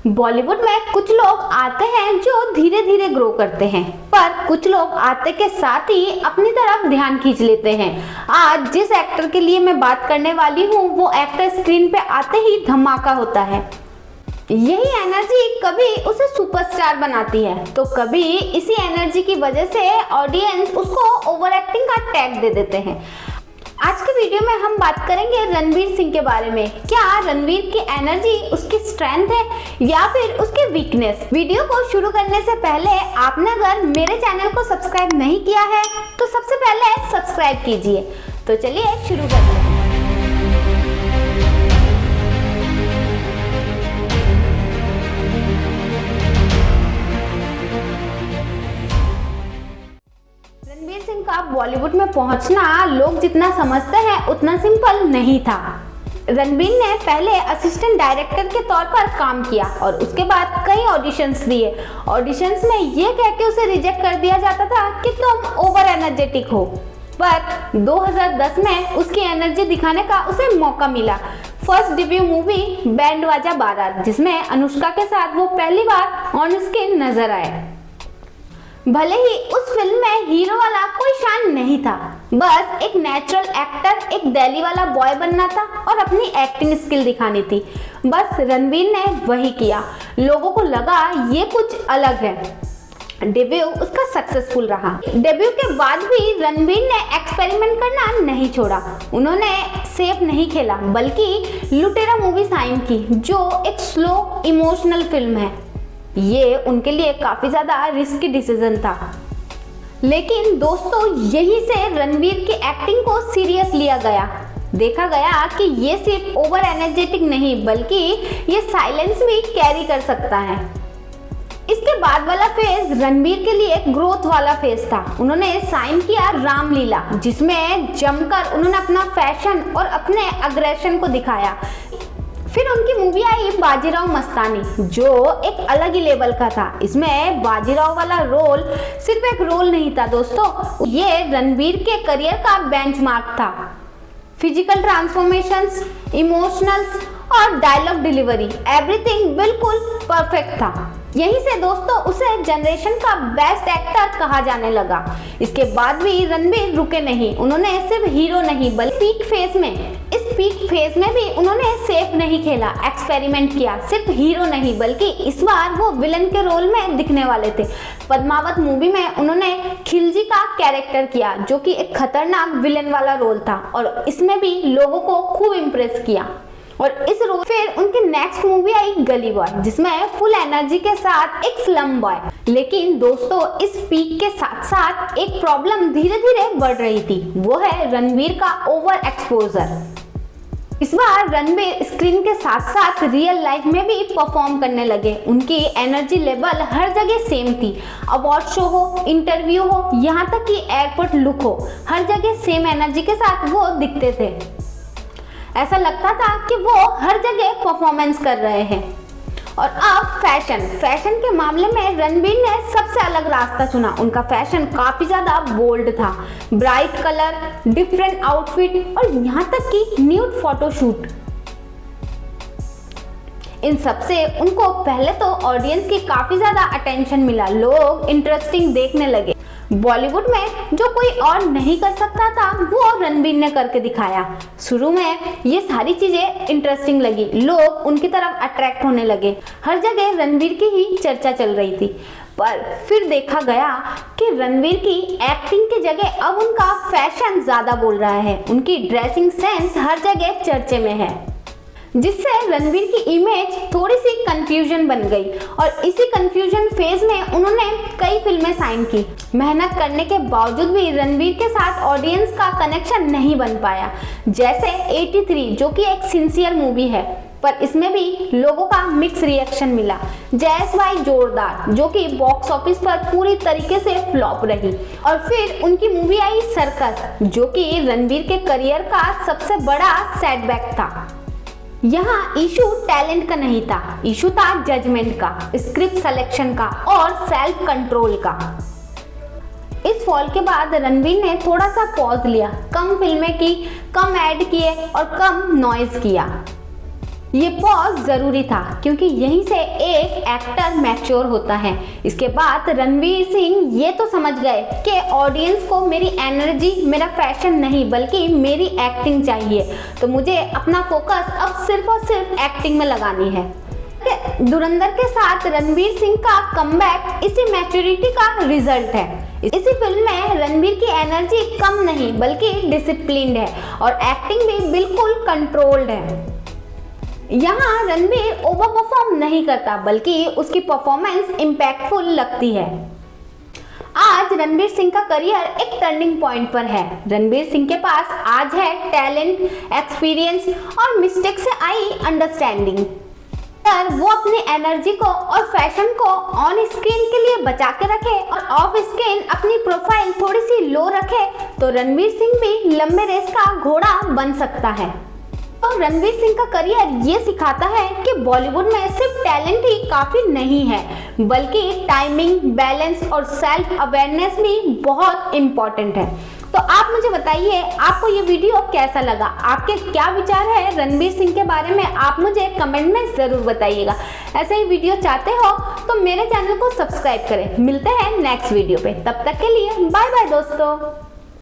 बॉलीवुड में कुछ लोग आते हैं जो धीरे धीरे ग्रो करते हैं, पर कुछ लोग आते के साथ ही अपनी तरफ ध्यान खींच लेते हैं। आज जिस एक्टर के लिए मैं बात करने वाली हूँ वो एक्टर स्क्रीन पे आते ही धमाका होता है। यही एनर्जी कभी उसे सुपरस्टार बनाती है तो कभी इसी एनर्जी की वजह से ऑडियंस उसको ओवर एक्टिंग का टैग दे देते हैं। आज के वीडियो में हम बात करेंगे रणवीर सिंह के बारे में। क्या रणवीर की एनर्जी उसकी स्ट्रेंथ है या फिर उसकी वीकनेस? वीडियो को शुरू करने से पहले आपने अगर मेरे चैनल को सब्सक्राइब नहीं किया है तो सबसे पहले सब्सक्राइब कीजिए। तो चलिए शुरू करते हैं। रणवीर सिंह का बॉलीवुड में पहुंचना लोग जितना समझते हैं उतना सिंपल नहीं था। रणवीर ने पहले असिस्टेंट डायरेक्टर के तौर पर काम किया और उसके बाद कई ऑडिशंस दिए। ऑडिशंस में ये कह के उसे रिजेक्ट कर दिया जाता था कि तुम ओवर एनर्जेटिक हो, पर 2010 में उसकी एनर्जी दिखाने का उसे मौका मिला। फर्स्ट डेब्यू मूवी बैंड बाजा बारात, जिसमें अनुष्का के साथ वो पहली बार ऑन स्क्रीन नजर आए। भले ही उस फिल्म में हीरो वाला कोई शान नहीं था, बस एक नेचुरल एक्टर, एक दिल्ली वाला बॉय बनना था और अपनी एक्टिंग स्किल दिखानी थी। बस रणवीर ने वही किया। लोगों को लगा ये कुछ अलग है। डेब्यू उसका सक्सेसफुल रहा। डेब्यू के बाद भी रणवीर ने एक्सपेरिमेंट करना नहीं छोड़ा। उन्होंने सेफ नहीं खेला बल्कि लुटेरा मूवी साइन की, जो एक स्लो इमोशनल फिल्म है। ये उनके लिए काफी ज्यादा रिस्की डिसीजन था, लेकिन दोस्तों यहीं से रणवीर की एक्टिंग को सीरियस लिया गया। देखा गया कि ये सिर्फ ओवर एनर्जेटिक नहीं बल्कि ये साइलेंस भी कैरी कर सकता है। इसके बाद वाला फेज रणवीर के लिए ग्रोथ वाला फेज था। उन्होंने साइन किया रामलीला, जिसमें जमकर उन्होंने अपना फैशन और अपने अग्रेशन को दिखाया। फिर उनकी मूवी आई बाजीराव मस्तानी, जो एक अलग ही लेवल का था। इसमें बाजीराव वाला रोल सिर्फ एक रोल नहीं था दोस्तों, ये रणवीर के करियर का बेंचमार्क था। फिजिकल ट्रांसफॉर्मेशंस, इमोशनल्स और डायलॉग डिलीवरी, एवरीथिंग बिल्कुल परफेक्ट था। यहीं से दोस्तों उसे जनरेशन का बेस्ट एक्टर कहा जाने लगा। इसके बाद भी रणवीर रुके नहीं। उन्होंने सिर्फ हीरो नहीं बल्कि पीक फेज में भी उन्होंने सेफ नहीं खेला, एक्सपेरिमेंट किया। सिर्फ हीरो नहीं बल्कि इस बार वो विलन के रोल में दिखने वाले थे। पद्मावत मूवी में उन्होंने खिलजी का कैरेक्टर किया, जो कि एक खतरनाक विलन वाला रोल था और इसमें भी लोगों को खूब इम्प्रेस किया। और इस रोल फिर उनकी नेक्स्ट मूवी आई गली बॉय, जिसमें फुल एनर्जी के साथ एक स्लम बॉय। लेकिन दोस्तों इस पीक के साथ साथ एक प्रॉब्लम धीरे धीरे बढ़ रही थी, वो है रणवीर का ओवर एक्सपोजर। इस बार रणवीर स्क्रीन के साथ साथ रियल लाइफ में भी परफॉर्म करने लगे। उनकी एनर्जी लेवल हर जगह सेम थी। अवार्ड शो हो, इंटरव्यू हो, यहाँ तक कि एयरपोर्ट लुक हो, हर जगह सेम एनर्जी के साथ वो दिखते थे। ऐसा लगता था कि वो हर जगह परफॉर्मेंस कर रहे हैं। और अब फैशन के मामले में रणवीर ने सबसे अलग रास्ता चुना। उनका फैशन काफी ज्यादा बोल्ड था। ब्राइट कलर, डिफरेंट आउटफिट और यहाँ तक कि न्यूड फोटोशूट, इन सब से उनको पहले तो ऑडियंस की काफी ज्यादा अटेंशन मिला। लोग इंटरेस्टिंग देखने लगे। बॉलीवुड में जो कोई और नहीं कर सकता था वो रणवीर ने करके दिखाया। शुरू में ये सारी चीजें इंटरेस्टिंग लगी, लोग उनकी तरफ अट्रैक्ट होने लगे। हर जगह रणवीर की ही चर्चा चल रही थी, पर फिर देखा गया कि रणवीर की एक्टिंग की जगह अब उनका फैशन ज्यादा बोल रहा है। उनकी ड्रेसिंग सेंस हर जगह चर्चे में है, जिससे रणवीर की इमेज थोड़ी सी कंफ्यूजन बन गई। और इसी कंफ्यूजन फेज में उन्होंने कई फिल्में साइन की। मेहनत करने के बावजूद भी रणवीर के साथ ऑडियंस का कनेक्शन नहीं बन पाया। जैसे 83, जो कि एक सिंसियर मूवी है, पर इसमें भी लोगों का मिक्स रिएक्शन मिला। जैसवाई जोरदार, जो कि बॉक्स ऑफिस पर पूरी तरीके से फ्लॉप रही। और फिर उनकी मूवी आई सर्कस, जो कि रणवीर के करियर का सबसे बड़ा सेटबैक था। यहाँ इशू टैलेंट का नहीं था, इशू था जजमेंट का, स्क्रिप्ट सिलेक्शन का और सेल्फ कंट्रोल का। इस फॉल के बाद रणवीर ने थोड़ा सा पॉज लिया, कम फिल्में की, कम ऐड किए और कम नॉइज किया। ये पॉज जरूरी था क्योंकि यहीं से एक एक्टर मैच्योर होता है। इसके बाद रणवीर सिंह ये तो समझ गए कि ऑडियंस को मेरी एनर्जी, मेरा फैशन नहीं बल्कि मेरी एक्टिंग चाहिए, तो मुझे अपना फोकस अब सिर्फ और सिर्फ एक्टिंग में लगानी है। धुरंधर के साथ रणवीर सिंह का कमबैक इसी मैच्योरिटी का रिजल्ट है। इसी फिल्म में रणवीर की एनर्जी कम नहीं बल्कि डिसिप्लिन्ड है और एक्टिंग भी बिल्कुल कंट्रोल्ड है। यहाँ रणवीर ओवर परफॉर्म नहीं करता बल्कि उसकी परफॉर्मेंस इम्पैक्टफुल लगती है। आज रणवीर सिंह का करियर एक टर्निंग पॉइंट पर है। रणवीर सिंह के पास आज है टैलेंट, एक्सपीरियंस और मिस्टेक से आई अंडरस्टैंडिंग। अगर वो अपनी एनर्जी को और फैशन को ऑन स्क्रीन के लिए बचा के रखे और ऑफ स्क्रीन अपनी प्रोफाइल थोड़ी सी लो रखे तो रणवीर सिंह भी लंबे रेस का घोड़ा बन सकता है। तो रणवीर सिंह का करियर ये सिखाता है कि बॉलीवुड में सिर्फ टैलेंट ही काफी नहीं है बल्कि टाइमिंग, बैलेंस और सेल्फ अवेयरनेस भी बहुत इम्पोर्टेंट है। तो आप मुझे बताइए आपको ये वीडियो कैसा लगा, आपके क्या विचार है रणवीर सिंह के बारे में, आप मुझे कमेंट में जरूर बताइएगा। ऐसे ही वीडियो चाहते हो तो मेरे चैनल को सब्सक्राइब करें। मिलते हैं नेक्स्ट वीडियो पे, तब तक के लिए बाय बाय दोस्तों।